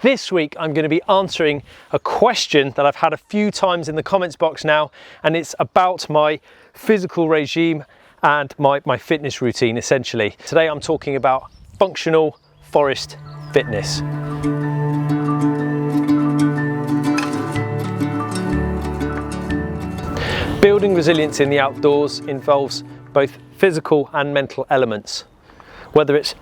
This week I'm going to be answering a question that I've had a few times in the comments box now, and it's about my physical regime and my fitness routine essentially. Today I'm talking about functional forest fitness. Building resilience in the outdoors involves both physical and mental elements, whether it's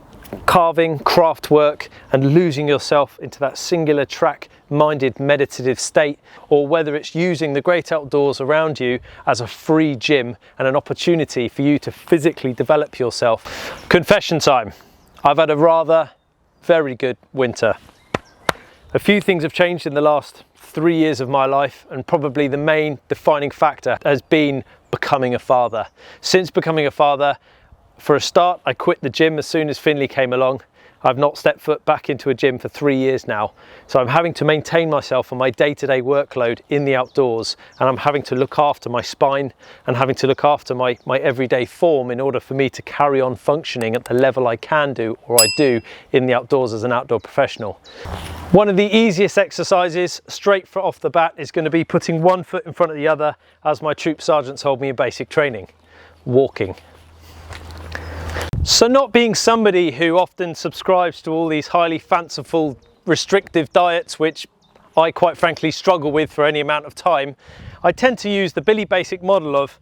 carving, craft work and losing yourself into that singular track minded meditative state, or whether it's using the great outdoors around you as a free gym and an opportunity for you to physically develop yourself. Confession time. I've had a very good winter. A few things have changed in the last 3 years of my life, and probably the main defining factor has been becoming a father. Since becoming a father, for a start, I quit the gym as soon as Finley came along. I've not stepped foot back into a gym for 3 years now. So I'm having to maintain myself on my day-to-day workload in the outdoors, and I'm having to look after my spine and having to look after my everyday form in order for me to carry on functioning at the level I can do, or I do, in the outdoors as an outdoor professional. One of the easiest exercises straight off the bat is going to be putting one foot in front of the other, as my troop sergeants told me in basic training: walking. So not being somebody who often subscribes to all these highly fanciful restrictive diets, which I quite frankly struggle with for any amount of time, I tend to use the Billy Basic model of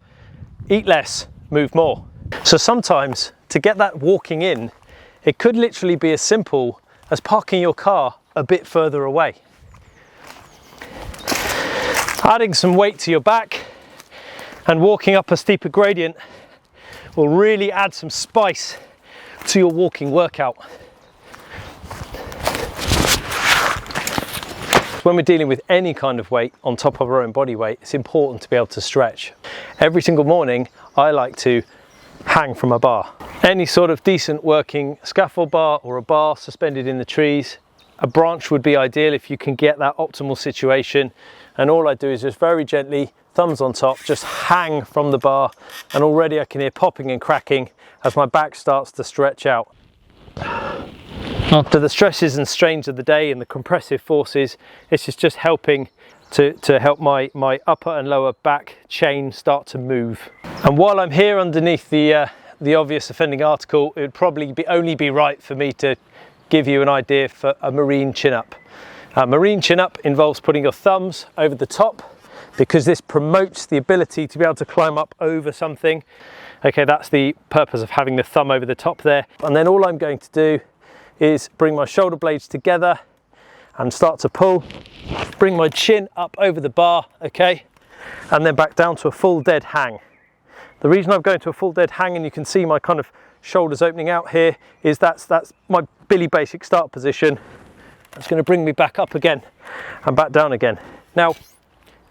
eat less, move more. So sometimes to get that walking in, it could literally be as simple as parking your car a bit further away. Adding some weight to your back and walking up a steeper gradient will really add some spice to your walking workout. When we're dealing with any kind of weight on top of our own body weight, it's important to be able to stretch. Every single morning, I like to hang from a bar. Any sort of decent working scaffold bar or a bar suspended in the trees. A branch would be ideal if you can get that optimal situation. And all I do is just very gently, thumbs on top, just hang from the bar, and already I can hear popping and cracking as my back starts to stretch out. After the stresses and strains of the day and the compressive forces, this is just helping to help my upper and lower back chain start to move. And while I'm here underneath the obvious offending article, it would probably only be right for me to give you an idea for a marine chin-up. A marine chin-up involves putting your thumbs over the top, because this promotes the ability to be able to climb up over something. Okay, that's the purpose of having the thumb over the top there. And then all I'm going to do is bring my shoulder blades together and start to pull, bring my chin up over the bar, okay, and then back down to a full dead hang. The reason I'm going to a full dead hang, and you can see my kind of shoulders opening out here, is that's my Billy Basic start position. That's going to bring me back up again and back down again. Now,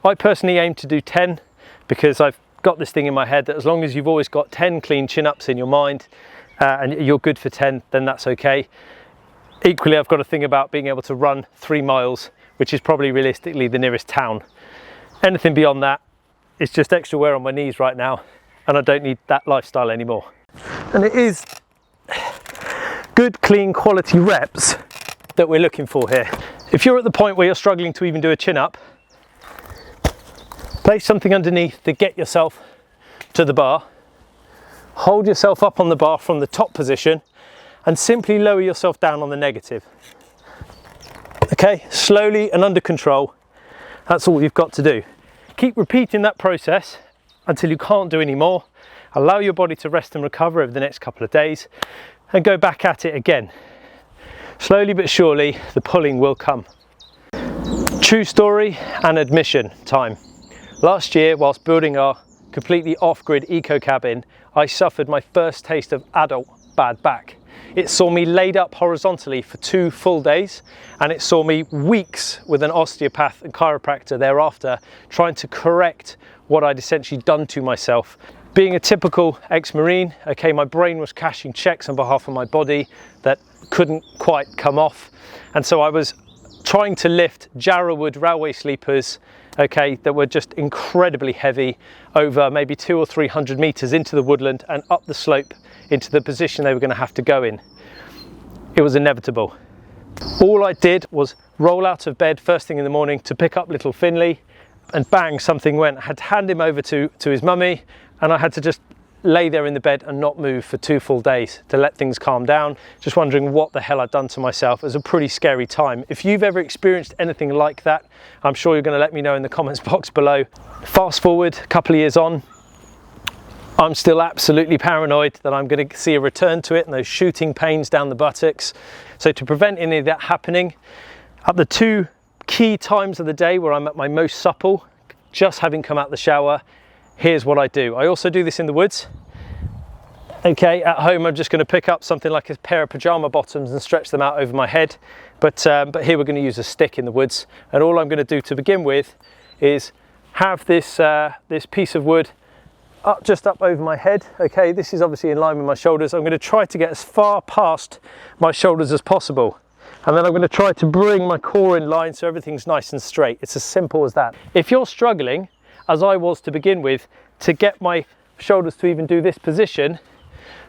I personally aim to do 10, because I've got this thing in my head that as long as you've always got 10 clean chin-ups in your mind and you're good for 10, then that's okay. Equally, I've got to think about being able to run 3 miles, which is probably realistically the nearest town. Anything beyond that, it's just extra wear on my knees right now, and I don't need that lifestyle anymore. And it is good, clean, quality reps that we're looking for here. If you're at the point where you're struggling to even do a chin-up, place something underneath to get yourself to the bar. Hold yourself up on the bar from the top position and simply lower yourself down on the negative. Okay, slowly and under control. That's all you've got to do. Keep repeating that process until you can't do any more. Allow your body to rest and recover over the next couple of days and go back at it again. Slowly but surely, the pulling will come. True story and admission time. Last year, whilst building our completely off-grid eco cabin, I suffered my first taste of adult bad back. It saw me laid up horizontally for 2 full days, and it saw me weeks with an osteopath and chiropractor thereafter trying to correct what I'd essentially done to myself. Being a typical ex-Marine, okay, my brain was cashing checks on behalf of my body that couldn't quite come off, and so I was trying to lift Jarrah wood railway sleepers, okay, that were just incredibly heavy, over maybe 200 or 300 meters into the woodland and up the slope into the position they were going to have to go in. It was inevitable. All I did was roll out of bed first thing in the morning to pick up little Finley, and bang, something went. I had to hand him over to his mummy, and I had to just lay there in the bed and not move for 2 full days to let things calm down, just wondering what the hell I'd done to myself. It was a pretty scary time. If you've ever experienced anything like that, I'm sure you're going to let me know in the comments box below. Fast forward a couple of years on, I'm still absolutely paranoid that I'm going to see a return to it and those shooting pains down the buttocks. So to prevent any of that happening, at the 2 key times of the day where I'm at my most supple, just having come out the shower, here's what I do. I also do this in the woods. Okay, at home I'm just going to pick up something like a pair of pajama bottoms and stretch them out over my head. But here we're going to use a stick in the woods. And all I'm going to do to begin with is have this, this piece of wood just up over my head. Okay, this is obviously in line with my shoulders. I'm going to try to get as far past my shoulders as possible. And then I'm going to try to bring my core in line so everything's nice and straight. It's as simple as that. If you're struggling, as I was to begin with, to get my shoulders to even do this position,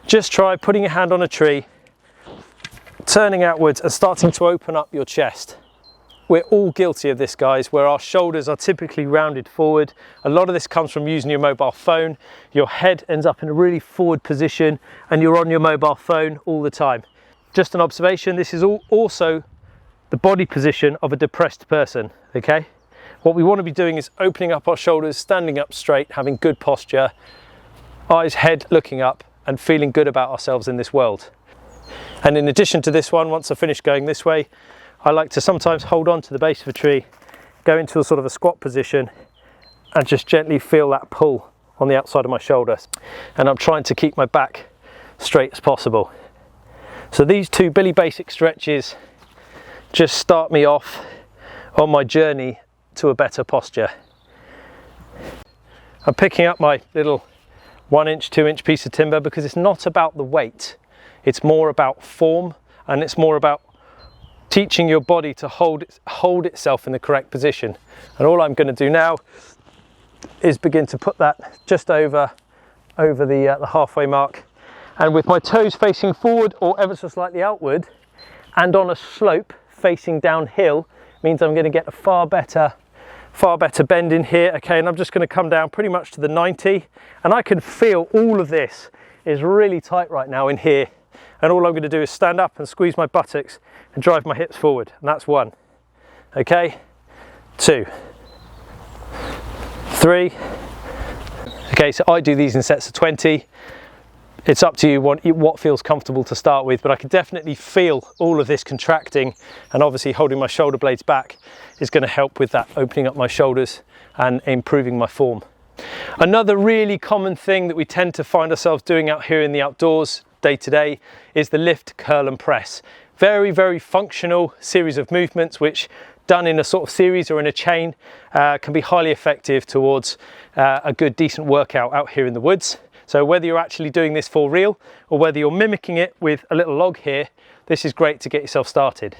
just try putting your hand on a tree, turning outwards and starting to open up your chest. We're all guilty of this, guys, where our shoulders are typically rounded forward. A lot of this comes from using your mobile phone. Your head ends up in a really forward position and you're on your mobile phone all the time. Just an observation, this is also the body position of a depressed person, okay? What we want to be doing is opening up our shoulders, standing up straight, having good posture, eyes, head looking up, and feeling good about ourselves in this world. And in addition to this one, once I finish going this way, I like to sometimes hold on to the base of a tree, go into a sort of a squat position, and just gently feel that pull on the outside of my shoulders. And I'm trying to keep my back straight as possible. So these 2 Billy Basic stretches just start me off on my journey to a better posture. I'm picking up my little 1 inch, 2 inch piece of timber because it's not about the weight. It's more about form, and it's more about teaching your body to hold itself in the correct position. And all I'm going to do now is begin to put that just over the halfway mark. And with my toes facing forward or ever so slightly outward and on a slope facing downhill means I'm going to get a far better bend in here. Okay, and I'm just going to come down pretty much to the 90, and I can feel all of this is really tight right now in here. And all I'm going to do is stand up and squeeze my buttocks and drive my hips forward. And that's 1. Okay, 2, 3. Okay, so I do these in sets of 20. It's up to you what feels comfortable to start with, but I can definitely feel all of this contracting, and obviously holding my shoulder blades back is going to help with that, opening up my shoulders and improving my form. Another really common thing that we tend to find ourselves doing out here in the outdoors day to day is the lift, curl and press. Very, very functional series of movements which, done in a sort of series or in a chain, can be highly effective towards a good, decent workout out here in the woods. So whether you're actually doing this for real or whether you're mimicking it with a little log here, this is great to get yourself started.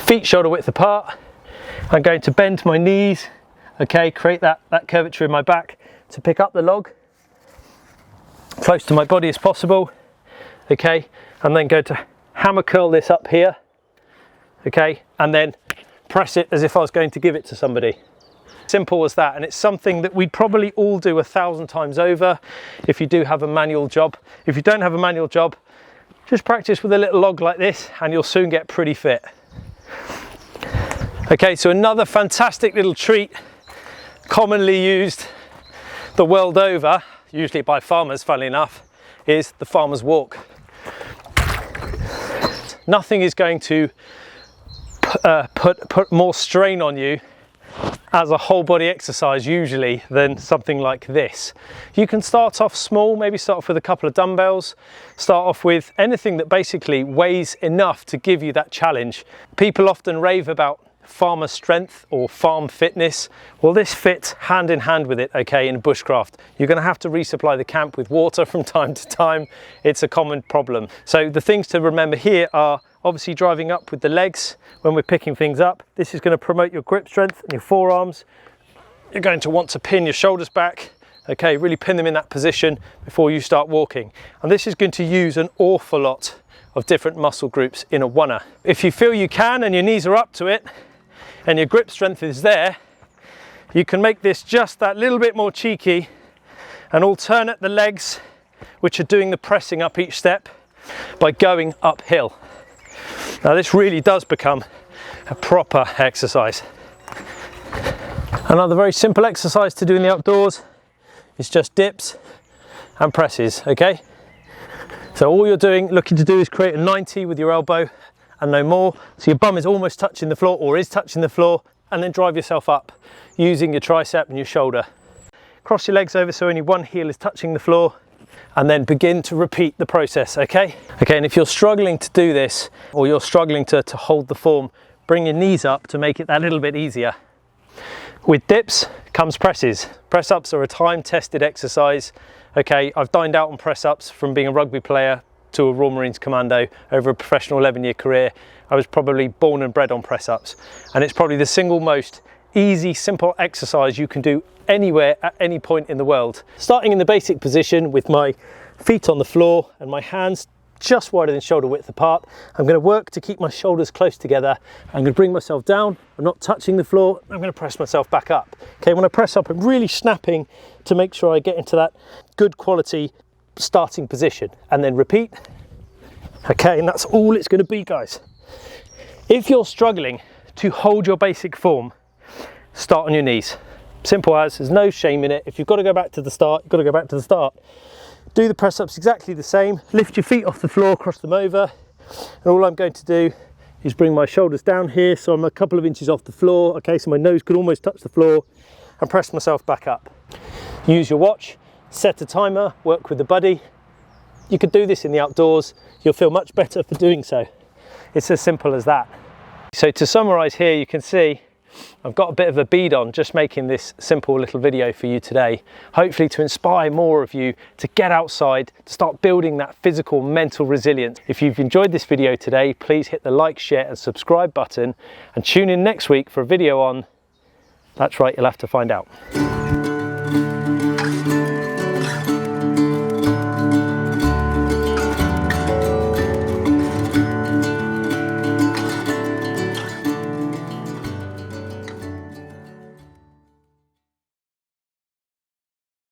Feet shoulder width apart. I'm going to bend my knees, okay, create that curvature in my back to pick up the log close to my body as possible, okay, and then go to hammer curl this up here, okay, and then press it as if I was going to give it to somebody. Simple as that, and it's something that we'd probably all do 1,000 times over if you do have a manual job. If you don't have a manual job, just practice with a little log like this and you'll soon get pretty fit. Okay, so another fantastic little treat, commonly used the world over, usually by farmers, funnily enough, is the farmer's walk. Nothing is going to put more strain on you as a whole body exercise usually than something like this. You can start off small, maybe start off with a couple of dumbbells, start off with anything that basically weighs enough to give you that challenge. People often rave about farmer strength or farm fitness. Well, this fits hand in hand with it, okay, in bushcraft. You're going to have to resupply the camp with water from time to time. It's a common problem. So the things to remember here are obviously driving up with the legs when we're picking things up. This is going to promote your grip strength and your forearms. You're going to want to pin your shoulders back, okay, really pin them in that position before you start walking. And this is going to use an awful lot of different muscle groups in a oneer. If you feel you can and your knees are up to it and your grip strength is there, you can make this just that little bit more cheeky and alternate the legs which are doing the pressing up each step by going uphill. Now this really does become a proper exercise. Another very simple exercise to do in the outdoors is just dips and presses, okay? So all you're looking to do is create a 90 with your elbow and no more. So your bum is almost touching the floor or is touching the floor, and then drive yourself up using your tricep and your shoulder. Cross your legs over so only one heel is touching the floor, and then begin to repeat the process, okay? Okay, and if you're struggling to do this, or you're struggling to hold the form, bring your knees up to make it that little bit easier. With dips comes presses. Press ups are a time-tested exercise. Okay, I've dined out on press ups from being a rugby player to a Royal Marines Commando over a professional 11-year career. I was probably born and bred on press ups, and it's probably the single most easy, simple exercise you can do anywhere at any point in the world. Starting in the basic position with my feet on the floor and my hands just wider than shoulder width apart. I'm going to work to keep my shoulders close together. I'm going to bring myself down. I'm not touching the floor. I'm going to press myself back up. Okay, when I press up, I'm really snapping to make sure I get into that good quality starting position, and then repeat. Okay, and that's all it's going to be, guys. If you're struggling to hold your basic form, start on your knees. Simple as, there's no shame in it. If you've got to go back to the start, you've got to go back to the start. Do the press ups exactly the same. Lift your feet off the floor, cross them over. And all I'm going to do is bring my shoulders down here so I'm a couple of inches off the floor. Okay, so my nose could almost touch the floor, and press myself back up. Use your watch, set a timer, work with a buddy. You could do this in the outdoors. You'll feel much better for doing so. It's as simple as that. So to summarize here, you can see I've got a bit of a bead on just making this simple little video for you today, hopefully to inspire more of you to get outside, to start building that physical, mental resilience. If you've enjoyed this video today, please hit the like, share and subscribe button, and tune in next week for a video on, that's right, you'll have to find out.